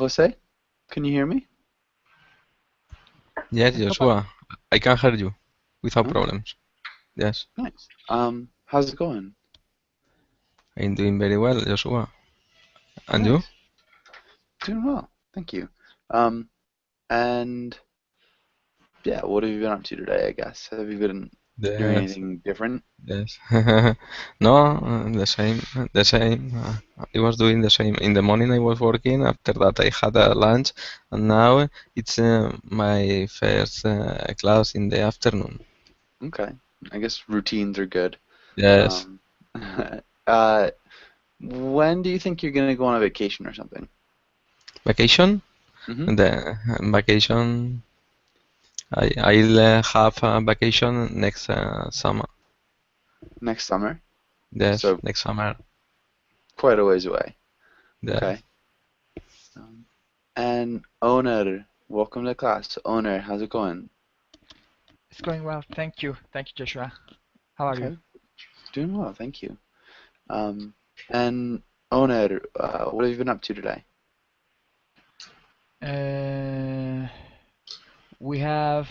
Jose, can you hear me? Yes, Joshua, I can hear you without Oh, problems. Yes, nice. How's it going? I'm doing very well, Joshua. And you? Nice. Doing well, thank you. Um, and yeah, what have you been up to today, I guess? Have you been doing Yes, anything different? yes. No, the same, the same. I was doing the same. In the morning I was working, after that I had a lunch, and now it's my first class in the afternoon. Okay. I guess routines are good. Yes. Um, uh, when do you think you're gonna go on a vacation or something? Vacation? Mm-hmm. The vacation, I'll have a vacation next summer. Next summer. Yes, So next summer. quite a ways away. Yes. Okay. Um, and Owner, welcome to class. Owner, how's it going? It's going well. Thank you. Thank you, Joshua. How are you? Okay. Doing well, thank you. Um, and Owner, what have you been up to today? Uh, we have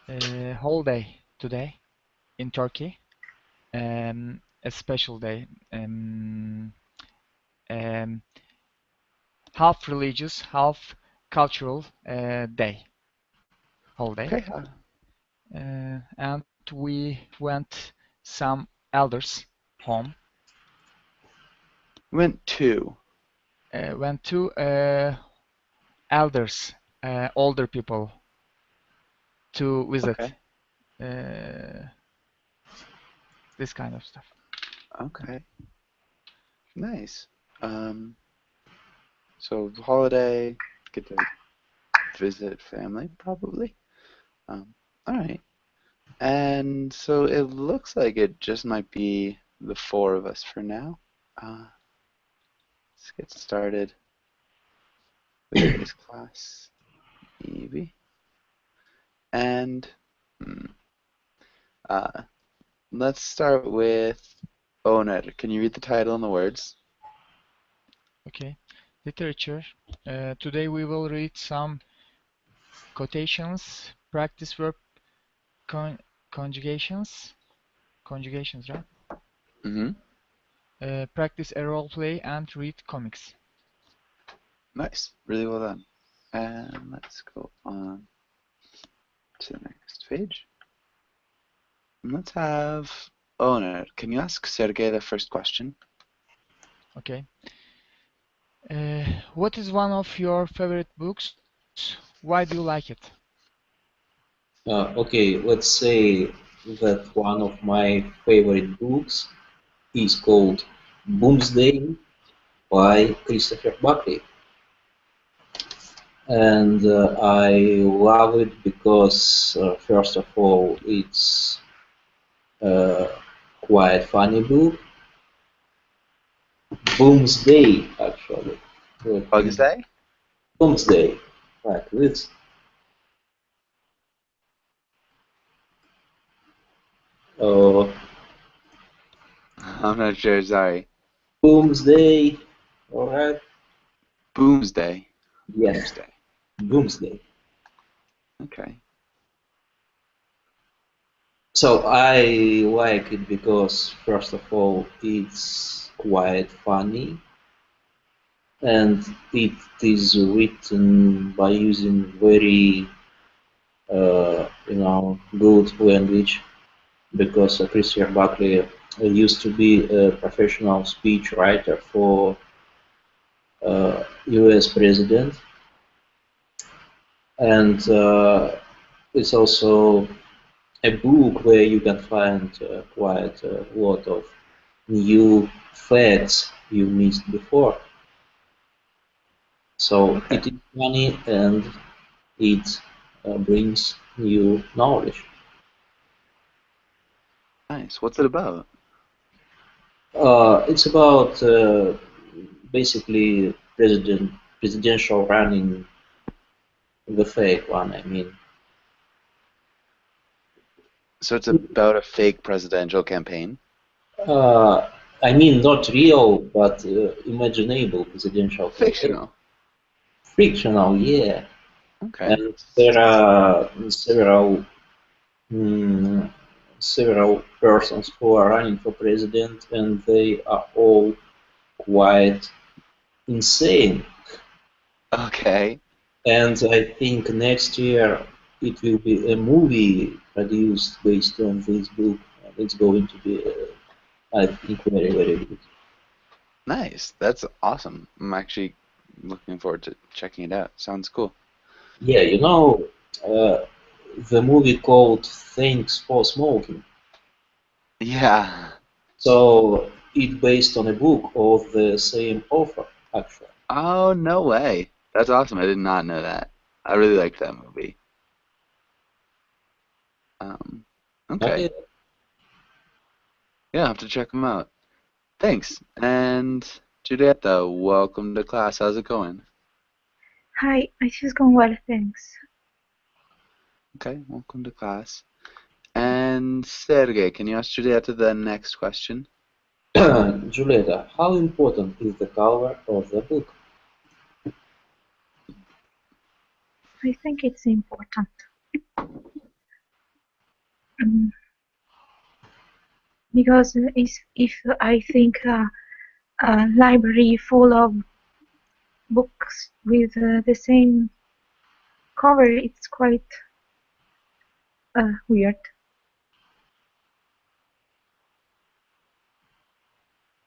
a holiday today in Turkey. A special day. Um, Half religious, half cultural day, holiday. Okay. And we went some elders home. Went to. Went to elders, older people to visit Okay. uh, this kind of stuff. Okay. Nice. So holiday, get to visit family, probably. Um, all right. And so it looks like it just might be the four of us for now. Let's get started with today's class, Evie. And hmm, uh, let's start with Owner. Can you read the title and the words? Okay, literature. Today we will read some quotations, practice verb con conjugations, right? Mm-hmm. Practice a role play and read comics. Nice. Really well done. And let's go on to the next page. And let's have Owner. Can you ask Sergei the first question? Okay. What is one of your favorite books? Why do you like it? Okay, let's say that one of my favorite books is called Boomsday by Christopher Buckley. And I love it because, first of all, it's a quite funny book. Boomsday, actually. Bugs Day? Boomsday, like this. Uh, I'm not sure, sorry. Boomsday, alright? Boomsday. Yes, Boomsday. Boomsday. Okay. So I like it because, first of all, it's quite funny and it is written by using very, good language because Christopher Buckley used to be a professional speech writer for US president, and it's also a book where you can find quite a lot of new facts you missed before. So Okay. it is funny and it brings new knowledge. Nice. What's it about? It's about basically presidential running, the fake one, I mean. So it's about a fake presidential campaign? Uh, I mean not real, but imaginable presidential campaign. Fictional. Fictional, yeah. Okay. And there are mm, several persons who are running for president, and they are all quite insane. Okay. And I think next year it will be a movie produced based on this book, and it's going to be, I think, very, very good. Nice. That's awesome. I'm actually looking forward to checking it out. Sounds cool. Yeah, uh, the movie called Thanks for Smoking. Yeah. So it's based on a book of the same author, actually. Oh, no way. That's awesome. I did not know that. I really liked that movie. Um, okay. Okay. Yeah, I'll have to check them out. Thanks. And Julieta, welcome to class. How's it going? Hi, it is going well, thanks. Okay, welcome to class. And Sergey, can you ask Julieta the next question? Julieta, how important is the cover of the book? I think it's important. Mm, because if I think a library full of books with the same cover, it's quite weird.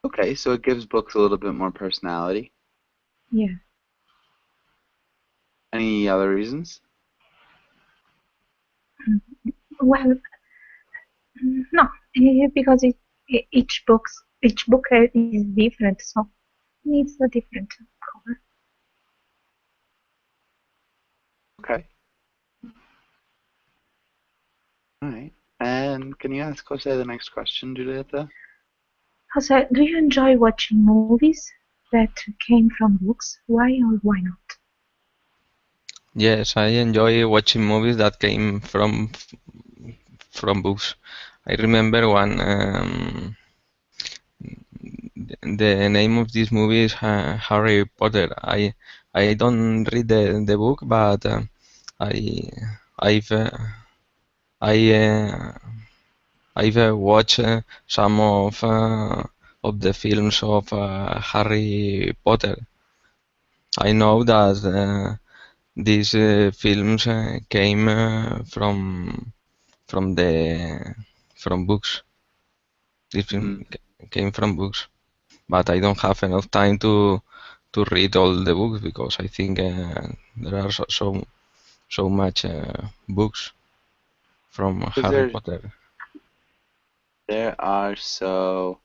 Okay, so it gives books a little bit more personality. Yeah. Any other reasons? Mm, Well, no, because each book is different, so needs a different cover. Okay. All right. And can you ask Jose the next question, Julieta? Jose, do you enjoy watching movies that came from books? Why or why not? Yes, I enjoy watching movies that came from books. I remember one. The name of this movie is Harry Potter. I don't read the book, but I I've I I've watched some of the films of Harry Potter. I know that these films came from the from books. This film Mm. came from books, but I don't have enough time to read all the books because I think there are so much books from Because Harry Potter. there are so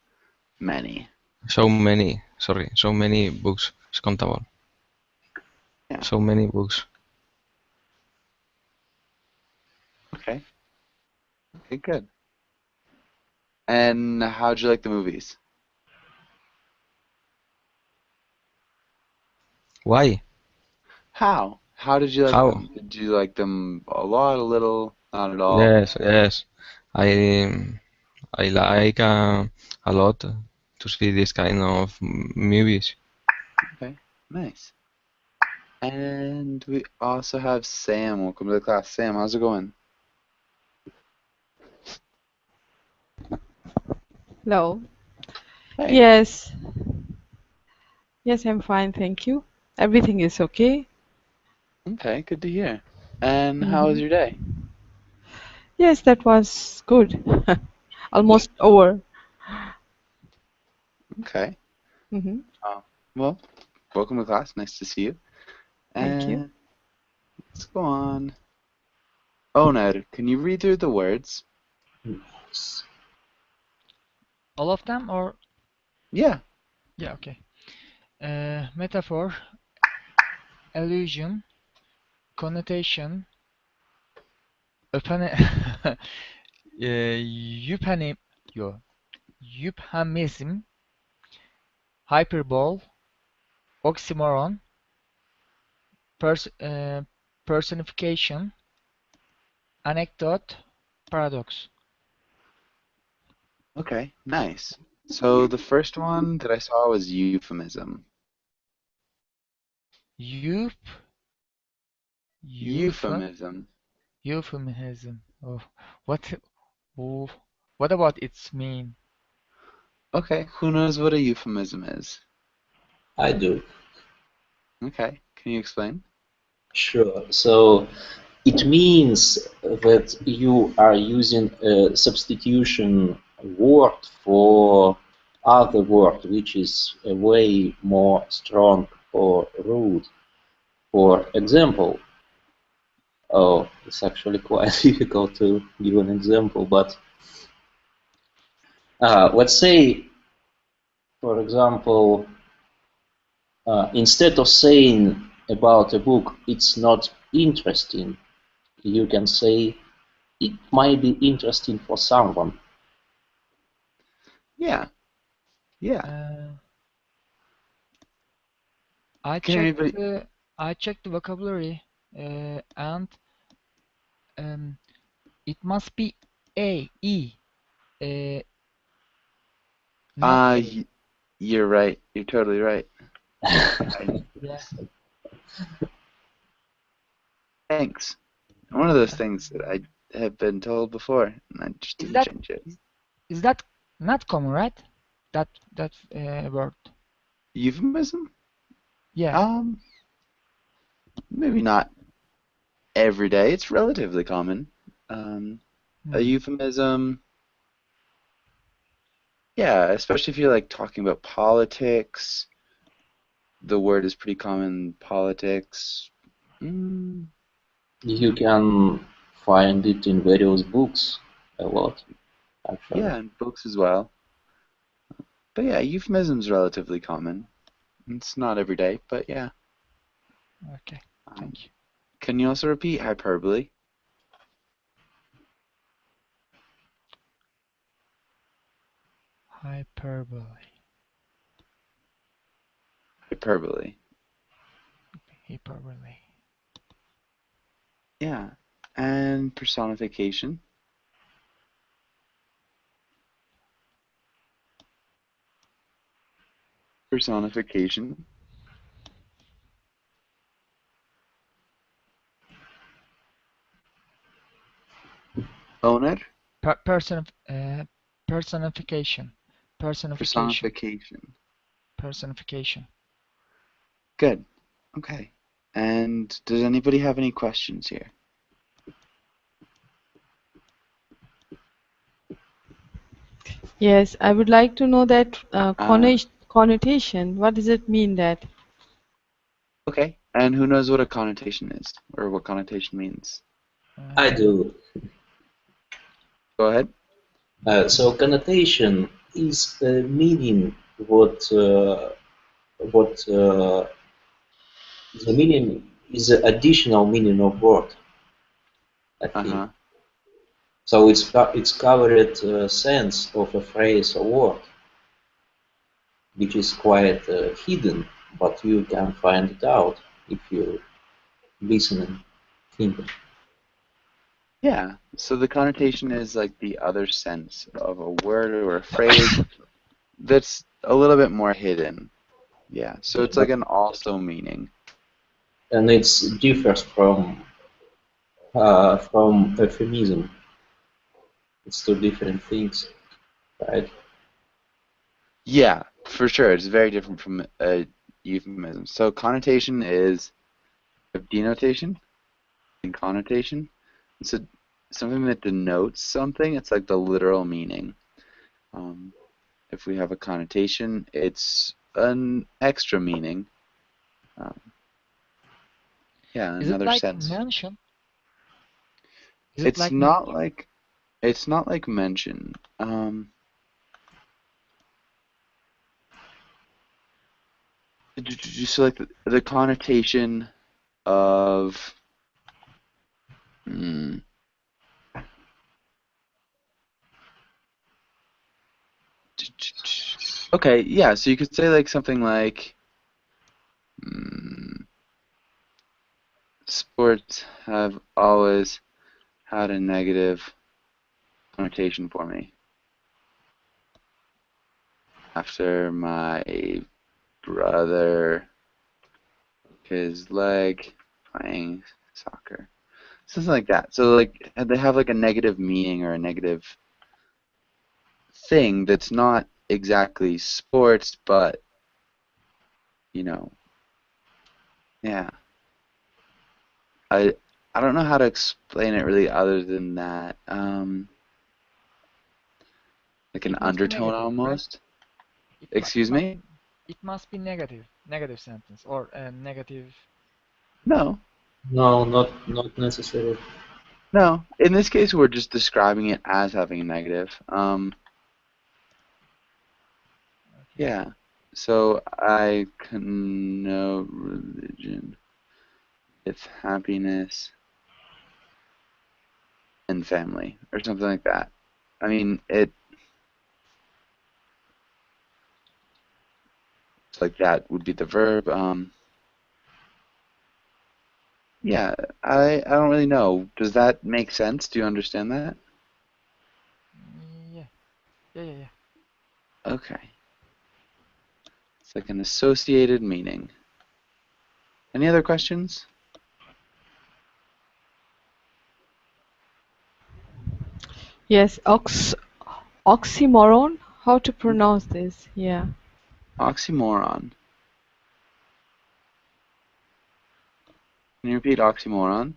many. So many, sorry, so many books. It's countable. Yeah. So many books. Okay. Okay, good. And how'd you like the movies? Why? How? How did you like How? them? Did you like them a lot, a little, not at all? Yes, yes. I I like a lot to see this kind of movies. Okay, nice. And we also have Sam. Welcome to the class. Sam, how's it going? Hello. Hey. Yes. Yes, I'm fine, thank you. Everything is okay. Okay, good to hear. And how was hmm your day? Yes, that was good. Almost over. Okay. hmm Oh, well, welcome to class. Nice to see you. Thank you. And let's go on. Oner, can you read through the words? Yes. All of them, or Yeah. yeah, okay. Metaphor, allusion, connotation, euphemism, euphemism, euphemism, hyperbole, oxymoron, pers personification, anecdote, paradox. Okay, nice. So the first one that I saw was euphemism. Eup Euphemism. euphemism. Oh, what oh, what about its mean? Okay, who knows what a euphemism is? I do. Okay, can you explain? Sure. So it means that you are using a substitution word for other word, which is a way more strong or rude. For example, oh, it's actually quite difficult to give an example, but let's say, for example, instead of saying about a book, it's not interesting, you can say it might be interesting for someone. Yeah, yeah. Uh, I Can checked anybody? I checked the vocabulary and um, it must be A-E, uh, not Uh, A. y you're right. You're totally right. Yeah. Thanks. One of those things that I have been told before, and I just Is didn't that change it. is that not common, right? That word. Euphemism? Yeah. Um, maybe not every day. It's relatively common. A Hmm. euphemism, yeah, especially if you're like talking about politics. The word is pretty common in politics. Mm, You can find it in various books a lot, actually. yeah, in books as well. But yeah, euphemism's relatively common. It's not every day, but yeah. Okay. Um, Thank you. can you also repeat hyperbole? Hyperbole. Hyperbole. Hyperbole. Yeah. And personification. Personification. Owner. Person personification. Personification. Personification. Personification. Good. Okay. And does anybody have any questions here? Yes, I would like to know that Uh, connotation. What does it mean that? okay. And who knows what a connotation is, or what connotation means? I Uh, do. Go ahead. So connotation is meaning what the meaning is the additional meaning of word, I think. Uh-huh. So it's covered sense of a phrase or word, which is quite hidden, but you can find it out if you listen and think. Yeah. So the connotation is like the other sense of a word or a phrase that's a little bit more hidden. Yeah. So it's like an also meaning. And it differs from euphemism. It's two different things, right? Yeah, for sure. It's very different from a euphemism. So connotation is denotation and connotation. It's something that denotes something. It's like the literal meaning. Um, if we have a connotation, it's an extra meaning. Um, yeah, is it another like sense. mention? Is it It's like not mention? like it's not like mention. So like the connotation of mm, okay, yeah, so you could say like something like mm, sports have always had a negative connotation for me. After my brother his leg playing soccer. Something like that. So like they have like a negative meaning or a negative thing that's not exactly sports, but you know, yeah. I I don't know how to explain it really other than that. Like an It must be undertone negative, right? almost. It Excuse me? must be negative sentence or a negative. No. No, not necessary. No. In this case, we're just describing it as having a negative. Okay. Yeah. So I connote religion with happiness and family, or something like that. I mean, it's like that would be the verb. Yeah, I don't really know. Does that make sense? Do you understand that? Yeah. Yeah. Okay. It's like an associated meaning. Any other questions? Yes, oxymoron. How to pronounce this? Yeah. Oxymoron. Can you repeat oxymoron?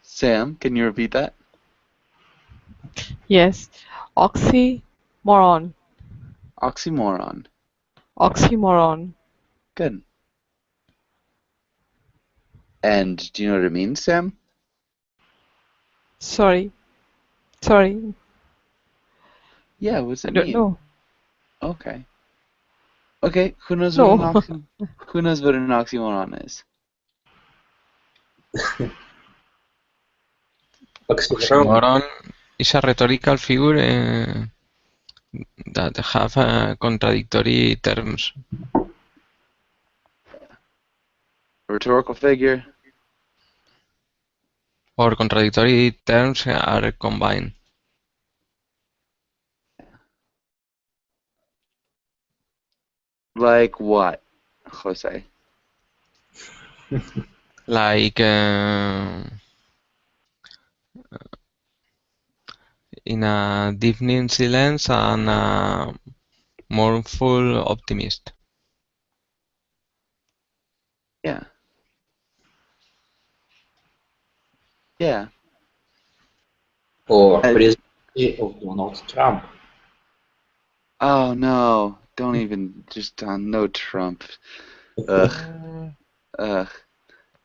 Sam, can you repeat that? Yes, oxymoron. Oxymoron. Oxymoron. Good. And do you know what it means, Sam? Sorry. Yeah, what's I it don't mean? know. Okay. Okay, who knows what No. who knows what an oxymoron is? Oxymoron. Oxymoron is a rhetorical figure that have contradictory terms. A rhetorical figure. Or contradictory terms are combined. Like what, Jose? Like in a deafening silence and a mournful optimist. Yeah. Yeah. Or Uh, presidency of Donald Trump. oh no, don't even just no Trump. Ugh. Ugh.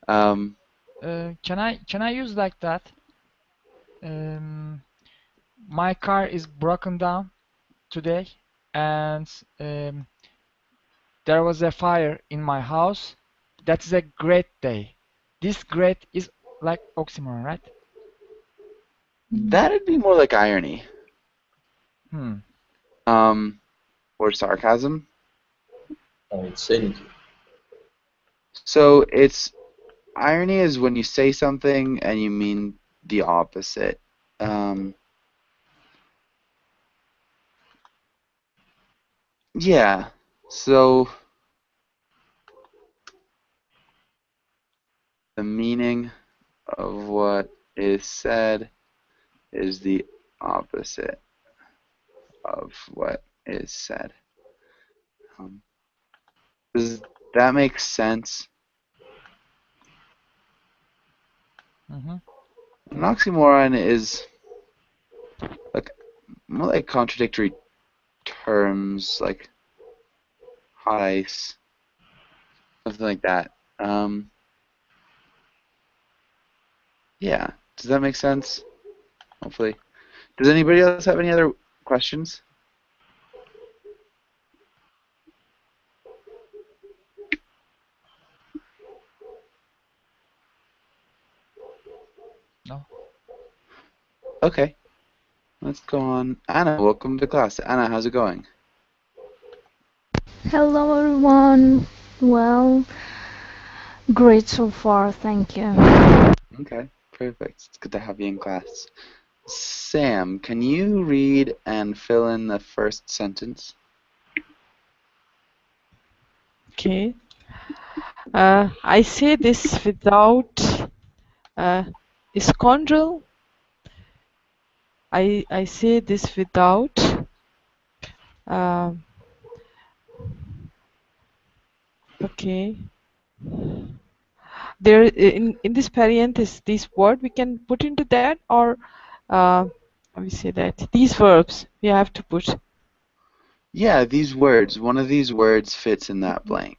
Can I use like that? My car is broken down today, and there was a fire in my house. That is a great day. This great is like oxymoron, right? That'd be more like irony. Hmm. Or sarcasm. Or insanity. So it's irony is when you say something and you mean the opposite. Yeah. So the meaning of what is said is the opposite of what is said. Does that make sense? Mm-hmm. An oxymoron is like more like contradictory terms, like hot ice, something like that. Yeah. Does that make sense? Hopefully. Does anybody else have any other questions? No. Okay. Let's go on. Anna, welcome to class. Anna, how's it going? Hello everyone. Well, great so far, thank you. Okay, perfect. It's good to have you in class. Sam, can you read and fill in the first sentence? Okay. I say this without scoundrel. I say this without okay. There in this parenthesis, this word we can put into that, or we say that these verbs we have to put. Yeah, these words. One of these words fits in that blank.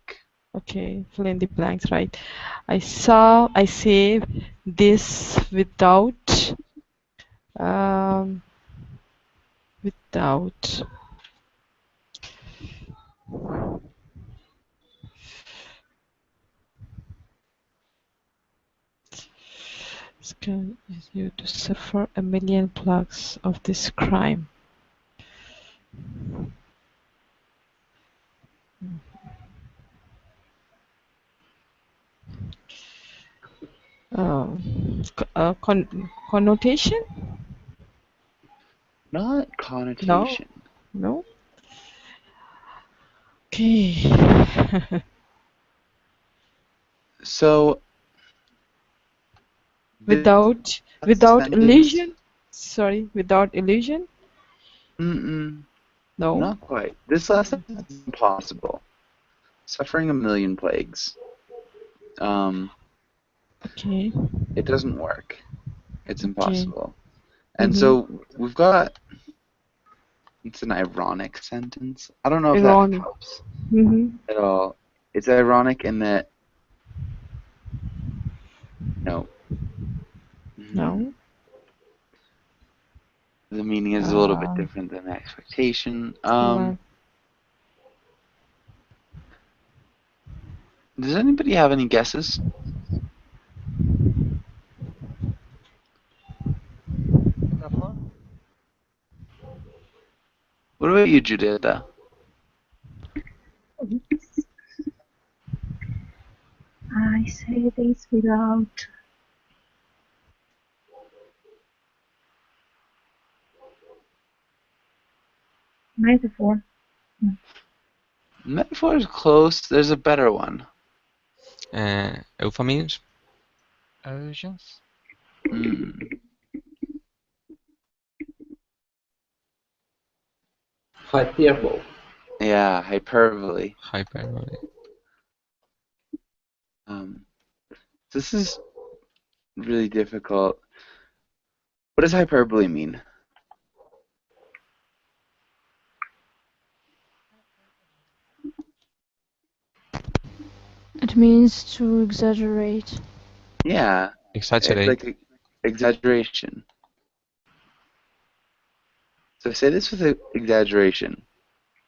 Okay, fill in the blanks, right? I say this without without is you to suffer a million plagues of this crime. Connotation? Not No, connotation. no. Okay. So without sentence. illusion? Sorry, without illusion? No. Not quite. This last sentence is impossible. Suffering a million plagues. Okay. It doesn't work. It's Okay. impossible. And so we've got, it's an ironic sentence. I don't know if that Ironic. helps Mm-hmm. at all. It's ironic in that, no, No. the meaning is a little bit different than the expectation. Right. Does anybody have any guesses? Metaphor? What about you, Juditha? I say this without metaphor. Metaphor is close. There's a better one. Euphemisms? Allusions? Hyperbole. Yeah, hyperbole. Hyperbole. This is really difficult. What does hyperbole mean? It means to exaggerate. Yeah, Exaggerate. it's like exaggeration. So say this with exaggeration,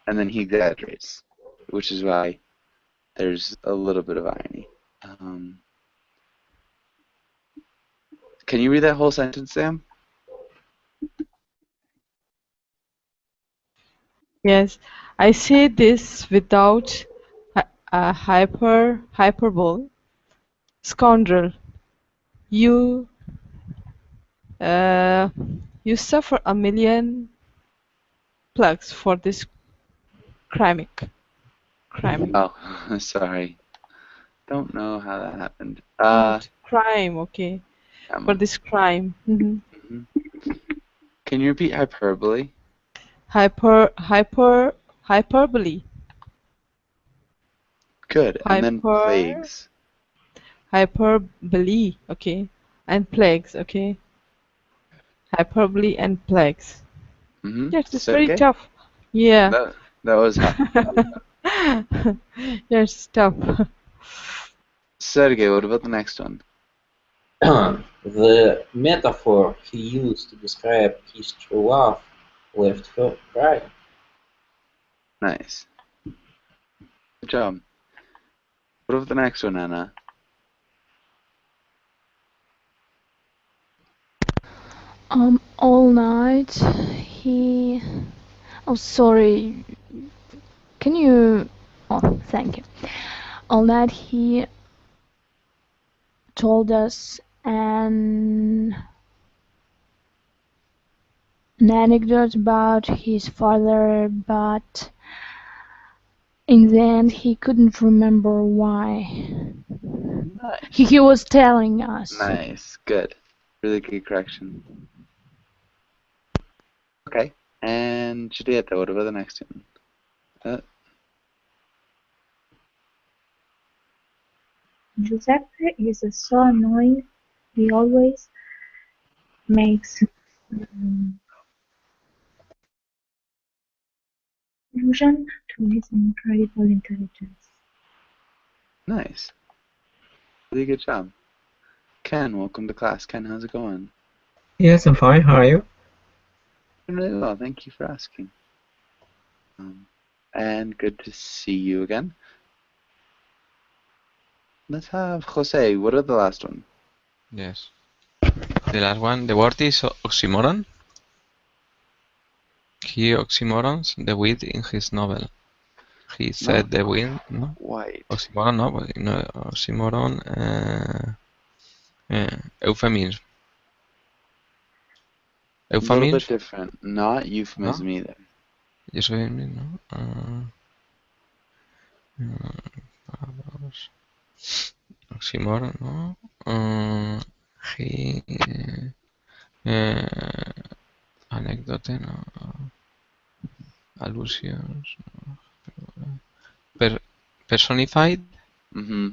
and then he exaggerates, which is why there's a little bit of irony. Can you read that whole sentence, Sam? Yes, I say this without hyperbole. Scoundrel, you you suffer a million plagues for this crime. Oh, sorry. Don't know how that happened. Crime, okay. For this crime. Can you repeat hyperbole? Hyperbole. Good. And then plagues. Hyperbole, okay. And plagues, okay. Hyperbole and plagues. Yes, it's very Sergei? tough. Yeah. That was hard. Yes, tough. Sergei, what about the next one? The metaphor he used to describe his true love left her crying. Nice. Good job. What about the next one, Anna? All night he... Oh, sorry. Can you... Oh, thank you. All night he told us an anecdote about his father, but In the end, he couldn't remember why. Nice. He was telling us. Nice. Good. Really good correction. Okay. And Julieta, what about the next one? Giuseppe is so annoying. He always makes allusion to his incredible intelligence. Nice. Really good job. Ken, welcome to class. Ken, how's it going? Yes, I'm fine. How are you? Doing really well. Thank you for asking. And good to see you again. Let's have Jose. What are the last one? Yes. The last one, the word is oxymoron. He oxymorons the wind in his novel. He said the wind, no? Quite. Oxymoron, no, oxymoron, euphemism. A little bit Euphemism? different. Not euphemism either. Euphemism, no? Oxymoron, no? He... Anecdote, no? Allusions, no? Personified? Mm-hmm.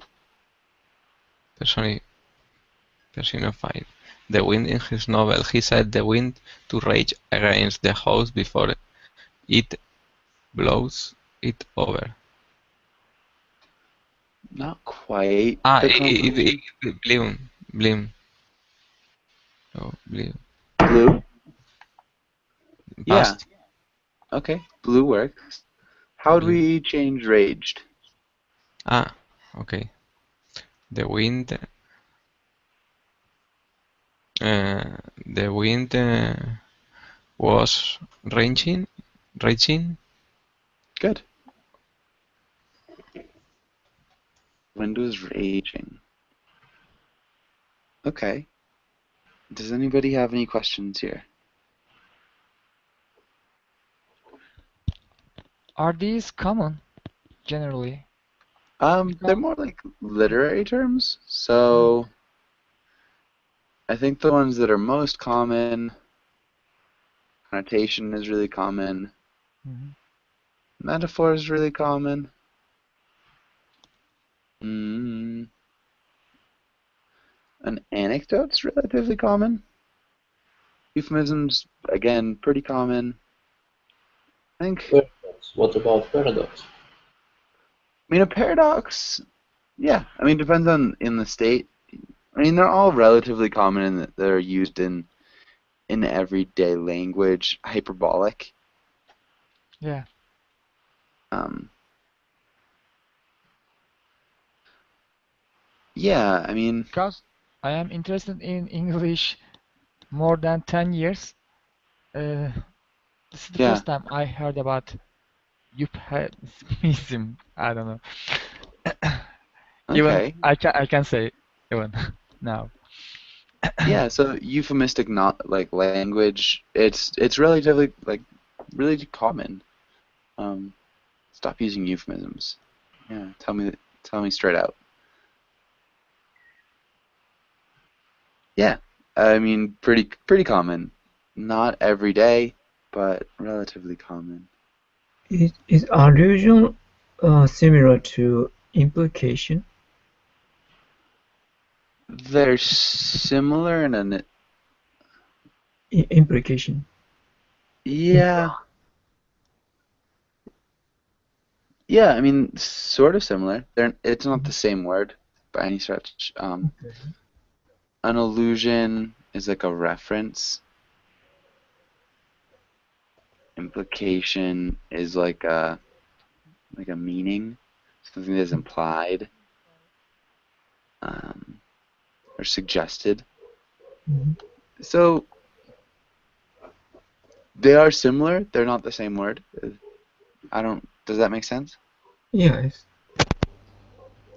Personified. The wind in his novel. He said the wind to rage against the house before it blows it over. Not quite. It blew. Oh, blew. Blue? Yeah. Past. Okay. Blue works. How would Blue. we change raged? Okay. The wind. The wind was raging. Good. Wind was raging. Okay. Does anybody have any questions here? Are these common generally? They're more like literary terms. So I think the ones that are most common, connotation is really common. Metaphor is really common. An anecdote's relatively common. Euphemisms, again, pretty common. I think. Paradox. What about paradox? I mean, a paradox. Yeah, I mean, depends on in the state. I mean, they're all relatively common in that they're used in everyday language. Hyperbolic. Yeah. Yeah, I mean. Because I am interested in English more than 10 years. This is the first time I heard about euphemism. I don't know. Even Okay. I can say even now. Yeah, so euphemistic not like language, it's relatively like really common. Stop using euphemisms. Yeah, tell me straight out. Yeah, I mean pretty common. Not every day, but relatively common. Is allusion similar to implication? They're similar in an Implication. yeah. Yeah, I mean sort of similar. It's not the same word by any stretch. An allusion is like a reference. Implication is like a meaning, something that's implied or suggested. So they are similar. They're not the same word. Does that make sense? Yes.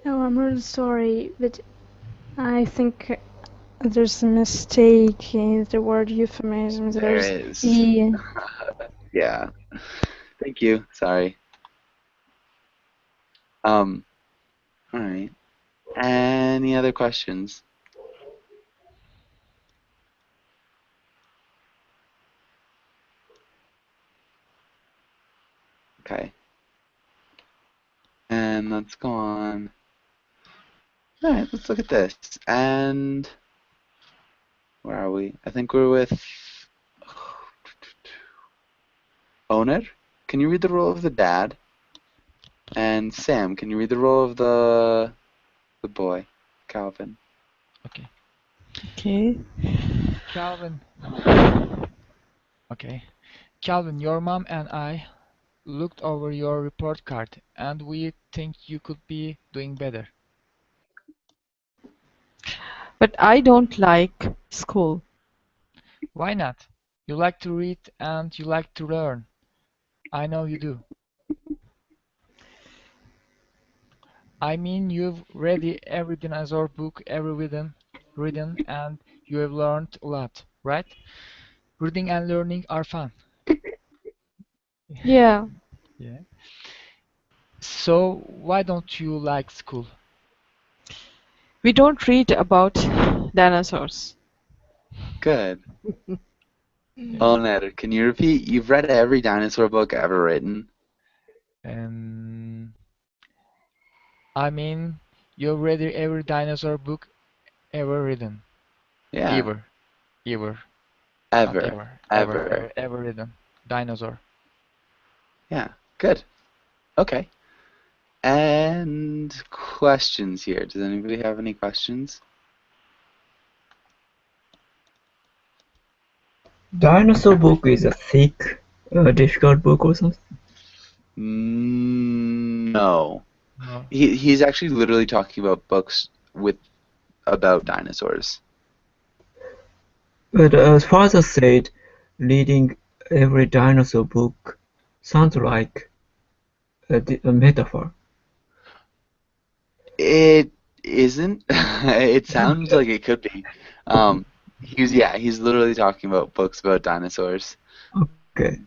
Oh, I'm really sorry, but I think there's a mistake in the word euphemism. There There's is. Yeah. Thank you. Sorry. All right. Any other questions? Okay. And let's go on. All right, let's look at this. And where are we? I think we're with Owner. Can you read the role of the dad? And Sam, can you read the role of the boy, Calvin? Okay. Okay. Calvin. Okay. Calvin, your mom and I looked over your report card and we think you could be doing better. But I don't like school. Why not? You like to read and you like to learn. I know you do. I mean, you've read every dinosaur book ever written, and you have learned a lot, right? Reading and learning are fun. Yeah. Yeah. So why don't you like school? We don't read about dinosaurs. Good. Yeah. Owner, can you repeat? You've read every dinosaur book ever written. And I mean, you've read every dinosaur book ever written. Yeah. Ever. Not Ever. ever written. Dinosaur. Yeah. Good. Okay. And questions here. Does anybody have any questions? Dinosaur book is a thick, difficult book or something. No. No. He's actually literally talking about books about dinosaurs. But as father said, reading every dinosaur book sounds like a metaphor. It isn't. It sounds like it could be. He's literally talking about books about dinosaurs. Okay.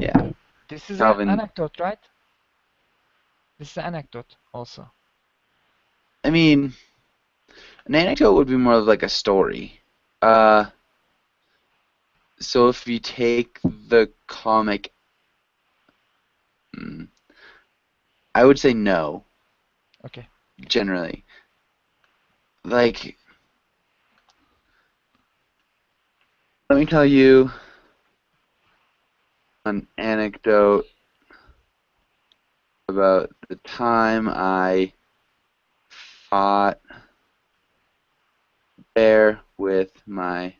Yeah. This is an Calvin, anecdote, right? This is an anecdote also. I mean, an anecdote would be more of like a story. So if you take the comic, I would say no, Okay. generally. Like, let me tell you an anecdote about the time I fought bear with my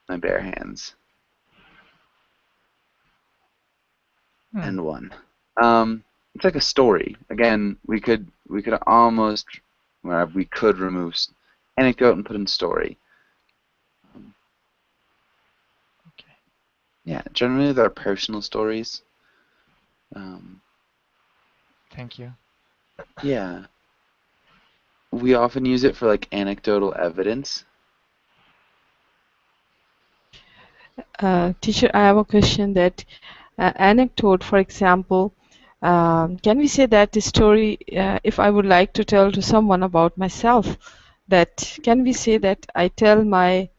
bare hands and won. It's like a story. Again, we could almost, well, we could remove anecdote and put in story. Okay. Yeah, generally they're personal stories. Thank you. Yeah. We often use it for like anecdotal evidence. Teacher, I have a question that anecdote, for example, can we say that the story, if I would like to tell to someone about myself, that can we say that I tell my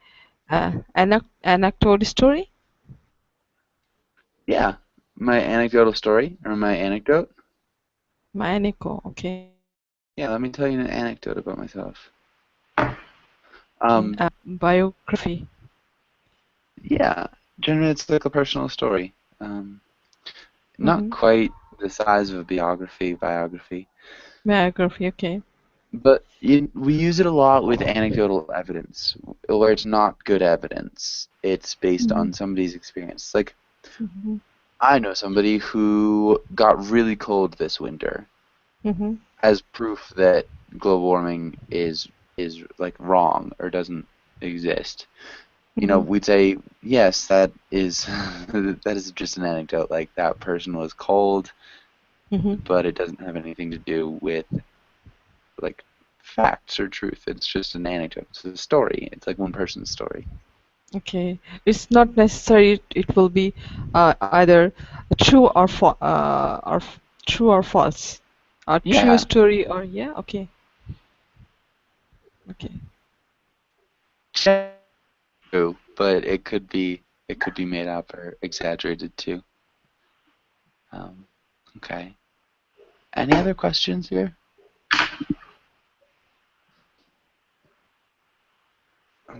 anecdote story? Yeah, my anecdotal story or my anecdote. My anecdote, okay. Yeah, let me tell you an anecdote about myself. Biography. Yeah, generally it's like a personal story. Not quite the size of a biography. Biography, okay. But we use it a lot with anecdotal evidence, where it's not good evidence. It's based on somebody's experience. Like, I know somebody who got really cold this winter as proof that global warming is like wrong or doesn't exist. You know, we'd say, yes, that is that is just an anecdote. Like, that person was cold, but it doesn't have anything to do with like facts or truth. It's just an anecdote. It's a story. It's like one person's story. Okay, it's not necessary. It will be either true or true or false. or true Yeah, story, or yeah, okay. Okay. true, but it could be made up or exaggerated too. Okay. Any other questions here?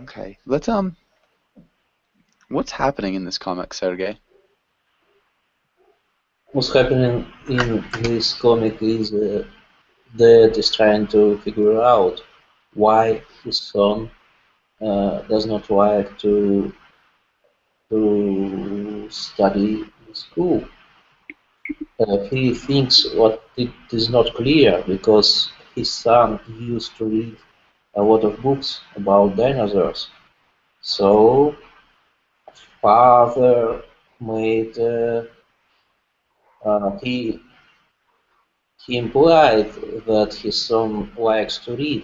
Okay. Let's what's happening in this comic, Sergei? What's happening in this comic is Dad is trying to figure out why his son does not like to study in school. He thinks what it is not clear because his son used to read a lot of books about dinosaurs. So father made he implied that his son likes to read,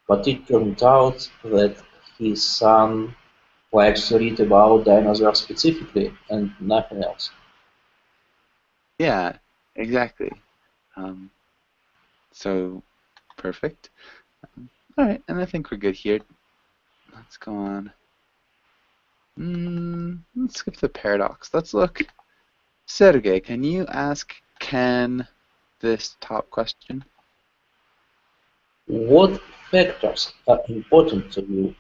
but it turned out that his son likes to read about dinosaurs specifically and nothing else. Yeah, exactly. So perfect. All right, and I think we're good here. Let's go on. Let's skip the paradox. Let's look. Sergey, can you ask Ken this top question? What factors are important to you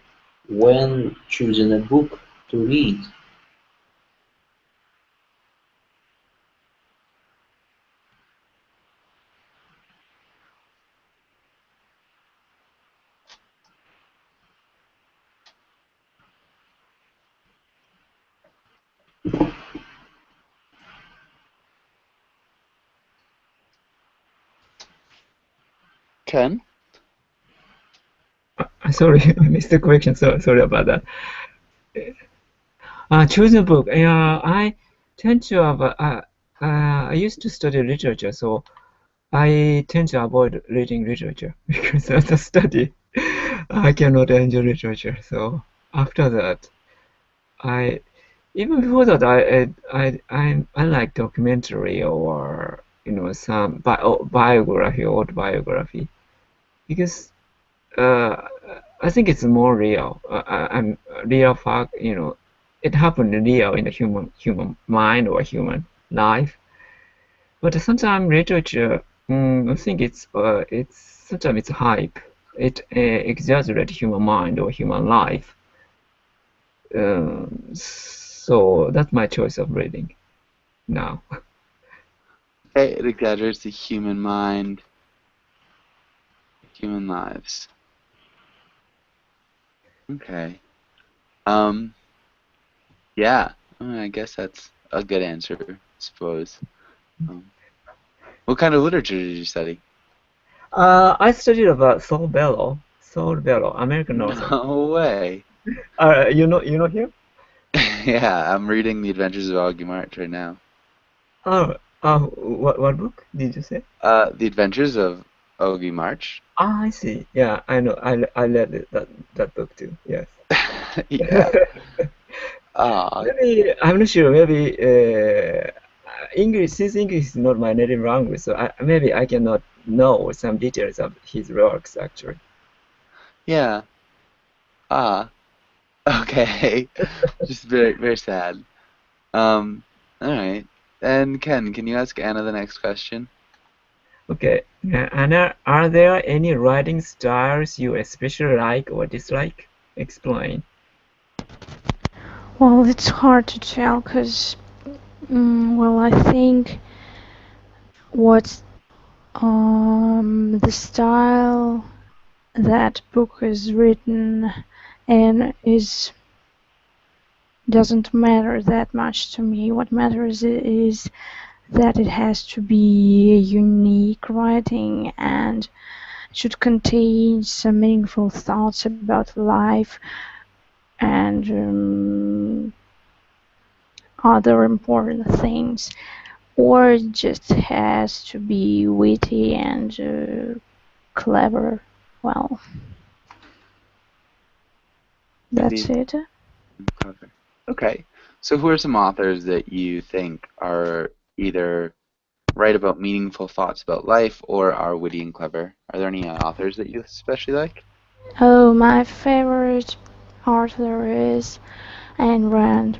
when choosing a book to read? Ken? Sorry, I missed the question. So sorry about that. Choosing a book. I tend to have. I used to study literature, so I tend to avoid reading literature because as a study, I cannot enjoy literature. So after that, I even before that, I like documentary or some biography or autobiography because I think it's more real. I'm real fact. It happened real in the human mind or human life. But sometimes literature, I think it's sometimes it's hype. It exaggerates human mind or human life. So that's my choice of reading now. Okay, it exaggerates the human mind, human lives. Okay. Yeah, I guess that's a good answer, I suppose. Um, what kind of literature did you study? I studied about Saul Bellow, American author. No way. You know him? Yeah, I'm reading The Adventures of Augie March right now. What book did you say? The Adventures of Augie March. I see. Yeah, I know. I read that book too. Yes. Yeah. Ah, Maybe I'm not sure. Maybe English, since English is not my native language, so maybe I cannot know some details of his works actually. yeah. Ah, okay. Just very, very sad. All right. And Ken, can you ask Anna the next question? Okay, Anna, are there any writing styles you especially like or dislike? Explain. Well, it's hard to tell because, well, I think what's the style that book is written in is doesn't matter that much to me. What matters is that it has to be unique writing and should contain some meaningful thoughts about life and other important things, or it just has to be witty and clever. Well, that's Indeed. it. Clever. Okay. So who are some authors that you think are either write about meaningful thoughts about life or are witty and clever. Are there any authors that you especially like? Oh, my favorite author is Ayn Rand.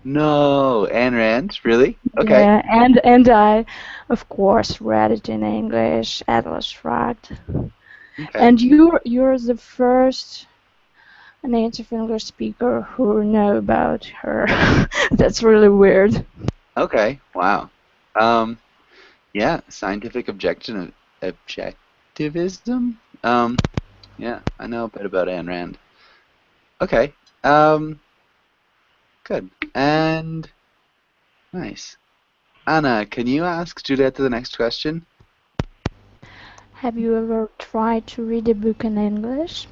No, Ayn Rand, really? Okay. Yeah, and I, of course, read it in English, Atlas Shrugged. Okay. And you're the first native English speaker who know about her. That's really weird. Okay. Wow. Yeah, scientific objectivism. Yeah, I know a bit about Ayn Rand. Okay. Good. And nice. Anna, can you ask Juliet the next question? Have you ever tried to read a book in English?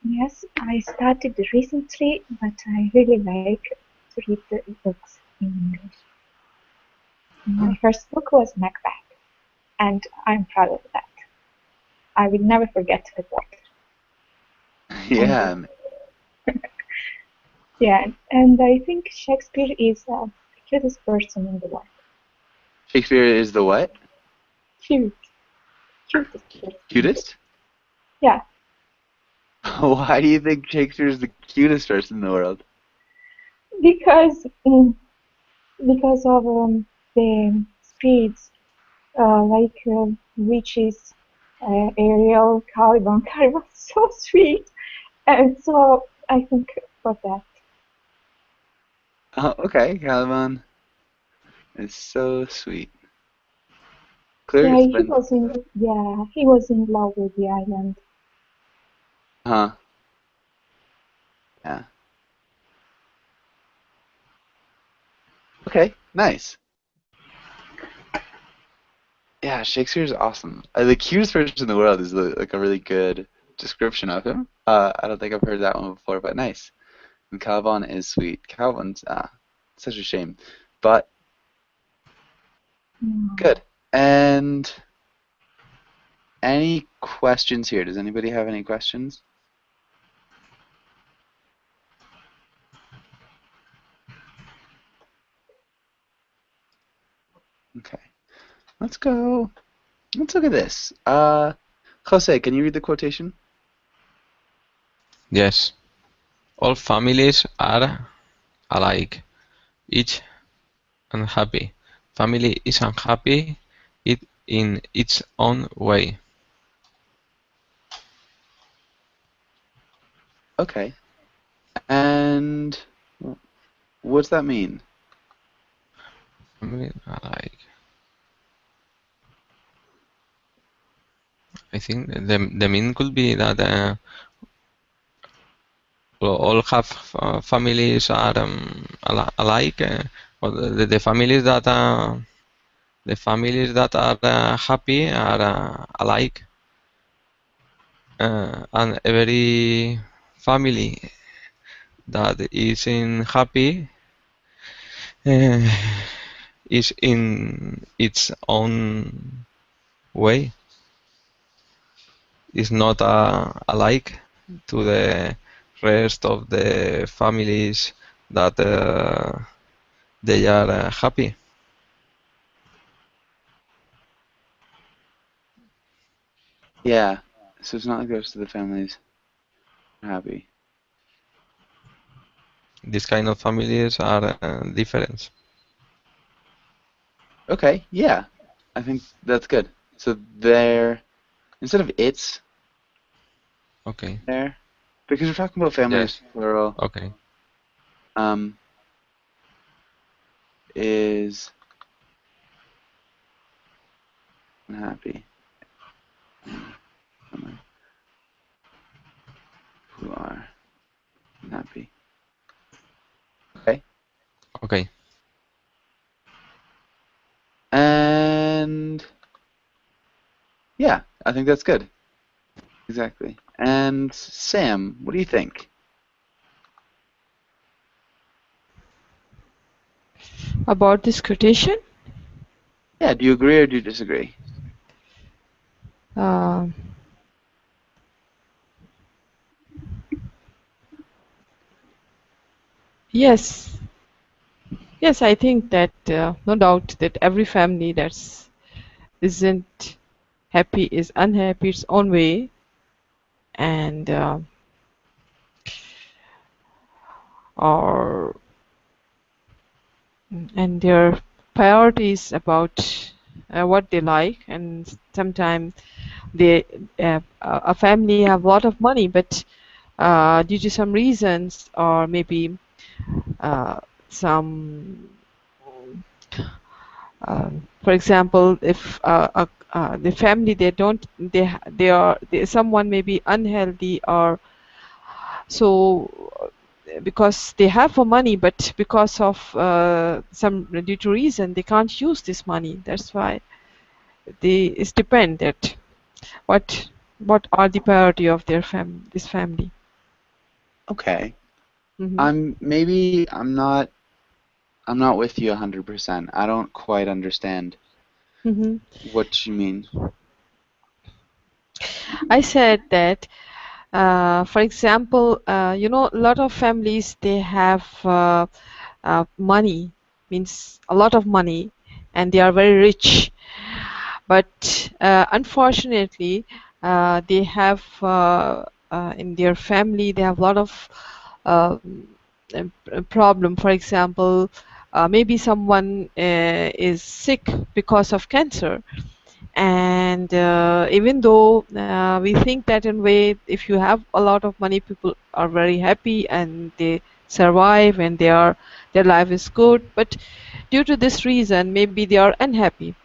Yes, I started recently, but I really like to read the books in English. My first book was Macbeth, and I'm proud of that. I will never forget the water. Yeah. Yeah, and I think Shakespeare is the cutest person in the world. Shakespeare is the what? Cutest person. Cutest? Yeah, Why do you think Shakespeare is the cutest person in the world? because of the spirits like witches, Ariel, Caliban. Caliban is so sweet, and so I think for that. Oh, okay, Caliban is so sweet. Clear Yeah, it's been he was in love with the island. huh. Yeah. Okay, nice. Yeah, Shakespeare's awesome. The cutest person in the world is like a really good description of him. I don't think I've heard that one before, but nice. And Caliban is sweet. Caliban's such a shame, but good. And any questions here? Does anybody have any questions? Okay, let's go. Let's look at this. Jose, can you read the quotation? Yes. All families are alike, each unhappy. Family is unhappy it in its own way. Okay. And what's that mean? Families are alike. I think the meaning could be that all have families are alike, or the families that are happy are alike, and every family that is in happy uh, is in its own way. Is not alike to the rest of the families that they are happy. Yeah. So it's not like the rest of the families are happy. These kind of families are different. Okay, yeah. I think that's good. So there, instead of it's Okay. there, because we're talking about Yes. families plural, Okay. um, is unhappy. Family who are unhappy. Okay. Okay. And yeah, I think that's good. Exactly. And Sam, what do you think? About this quotation? Yeah, do you agree or do you disagree? Uh, yes. Yes, I think that no doubt that every family that's isn't happy is unhappy its own way, and or and their priorities about what they like, and sometimes they a family have a lot of money, but due to some reasons, or maybe uh, some for example, if the family they don't they are someone may be unhealthy, or so because they have for money, but because of some due to reason they can't use this money. That's why they it's depend that what what are the priority of their this family. Okay. Hmm. I'm not with you 100%. I don't quite understand Hmm. what you mean. I said that for example, you know, a lot of families they have money, means a lot of money, and they are very rich, but unfortunately they have in their family they have a lot of problem. For example, maybe someone is sick because of cancer, and even though we think that in way if you have a lot of money people are very happy and they survive and their life is good, but due to this reason maybe they are unhappy.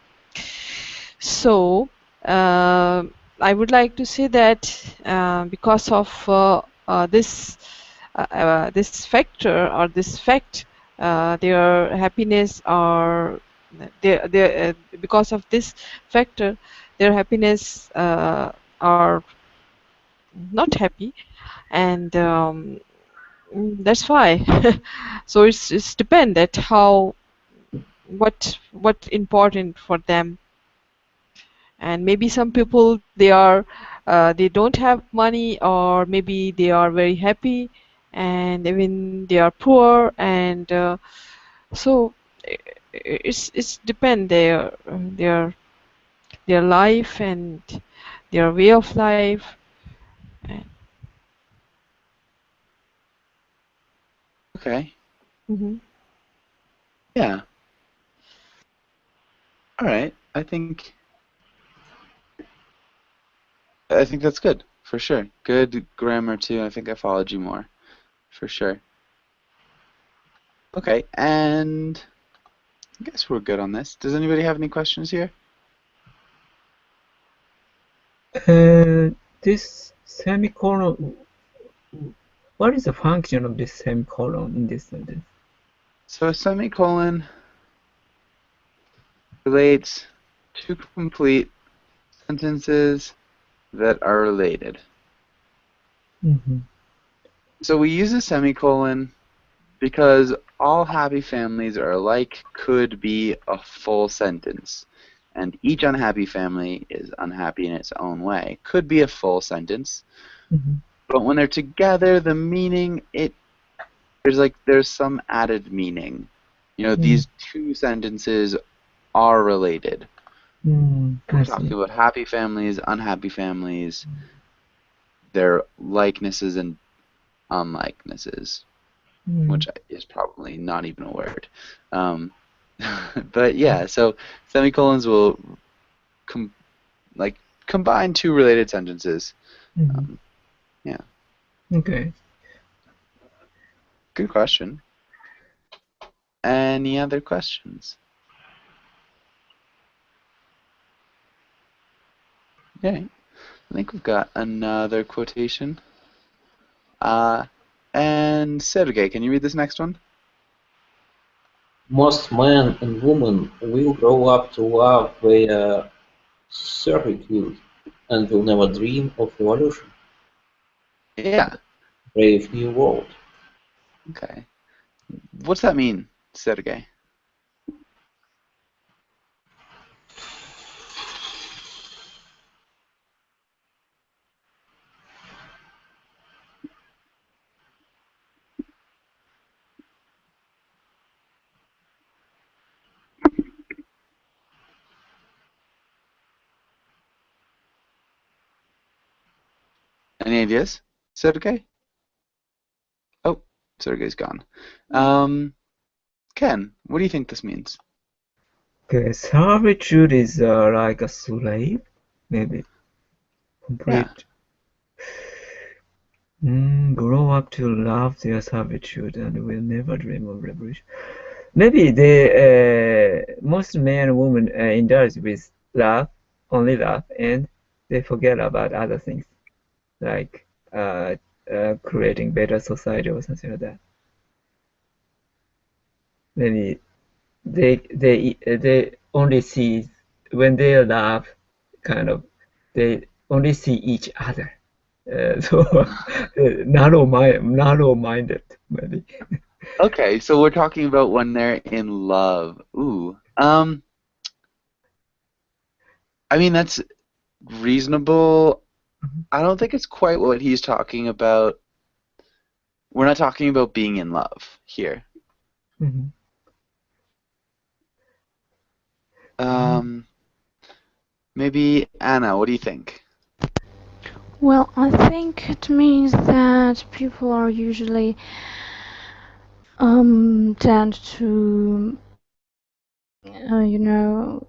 So uh, I would like to say that because of this factor or this fact, their happiness or because of this factor, their happiness are not happy, and that's why. So it's depend that how what important for them. And maybe some people they don't have money, or maybe they are very happy, and even they are poor, and so it's depend their life and their way of life. And, Okay. mhm. Yeah. All right. I think that's good for sure. Good grammar too. I think I followed you more for sure. Okay, and I guess we're good on this. Does anybody have any questions here? This semicolon, what is the function of this semicolon in this sentence? So a semicolon relates two complete sentences that are related. Mm-hmm. So we use a semicolon because all happy families are alike could be a full sentence. And each unhappy family is unhappy in its own way. Could be a full sentence. Mm-hmm. But when they're together, the meaning there's some added meaning. You know, these two sentences are related. We're I talking see. about happy families, unhappy families, their likenesses and unlikenesses, which is probably not even a word. Um, but yeah, so semicolons will combine two related sentences. Mm-hmm. Yeah, Okay. good question. Any other questions? Okay, I think we've got another quotation. And Sergei, can you read this next one? Most men and women will grow up to love their servitude and will never dream of revolution. Yeah. Brave new world. Okay. What's that mean, Sergei? Any ideas? Sergei? Oh, Sergei's gone. Ken, what do you think this means? Okay, servitude is like a slave, maybe. Complete. Grow up to love their servitude and will never dream of revolution. Maybe most men and women indulge with love, only love, and they forget about other things, like creating better society or something like that. Maybe they only see when they love, kind of, they only see each other. So narrow-minded, maybe. Okay, so we're talking about when they're in love. Ooh. I mean, that's reasonable. I don't think it's quite what he's talking about. We're not talking about being in love here. Mhm. Maybe Anna, what do you think? Well, I think it means that people are usually tend to, you know,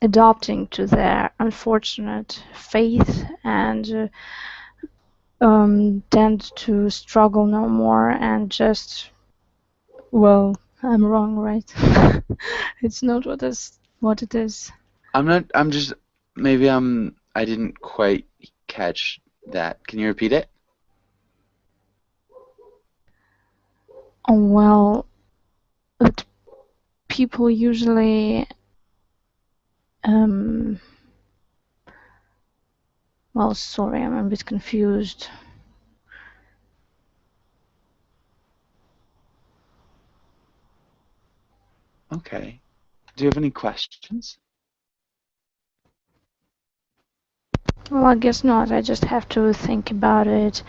adopting to their unfortunate fate and tend to struggle no more and just, well, I'm wrong, right? It's not what it is. I'm just maybe I didn't quite catch that. Can you repeat it? Oh, well, that people usually well, sorry, I'm a bit confused. Okay. Do you have any questions? Well, I guess not. I just have to think about it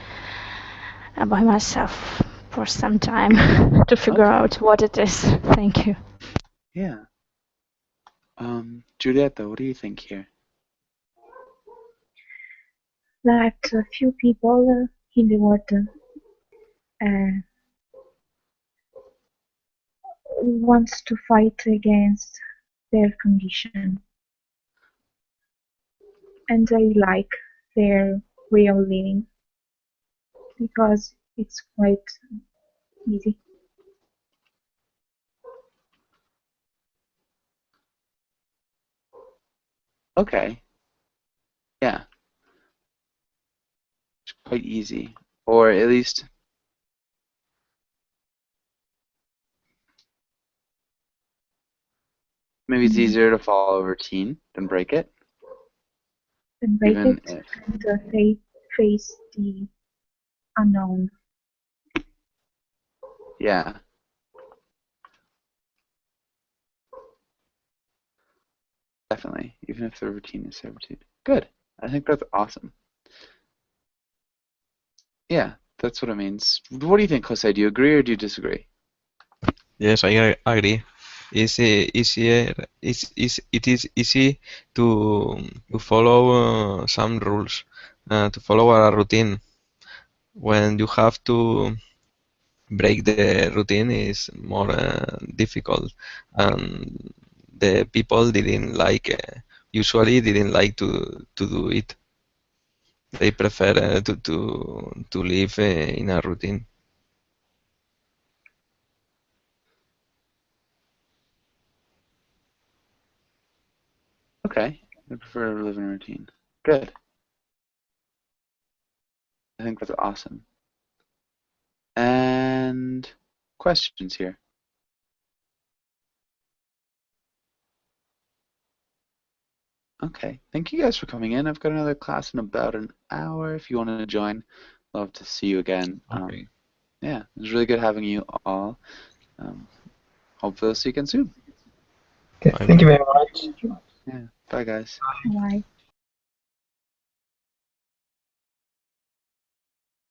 by myself for some time to figure Okay. out what it is. Thank you. Yeah. Giulietta, what do you think here? That a few people in the world uh, wants to fight against their condition, and they like their way of living because it's quite easy. Okay. Yeah. It's quite easy. Or at least maybe it's Mm, easier to follow a routine than break it, and break even it if. and face the unknown. Yeah, definitely. Even if the routine is servitude. Good. I think that's awesome. Yeah, that's what it means. What do you think, Jose? Do you agree or do you disagree? Yes, I agree. It's easier. It is easy to follow some rules, to follow a routine. When you have to break the routine, is more difficult, and the people didn't like. Usually, didn't like to do it. They prefer to live in a routine. Okay. I prefer to live in a routine. Good. I think that's awesome. And questions here. Okay. Thank you guys for coming in. I've got another class in about an hour. If you want to join, love to see you again. Okay. Yeah, it was really good having you all. Hopefully I'll see you again soon. Okay, Bye thank you bye. very much. Yeah. Bye, guys. Bye.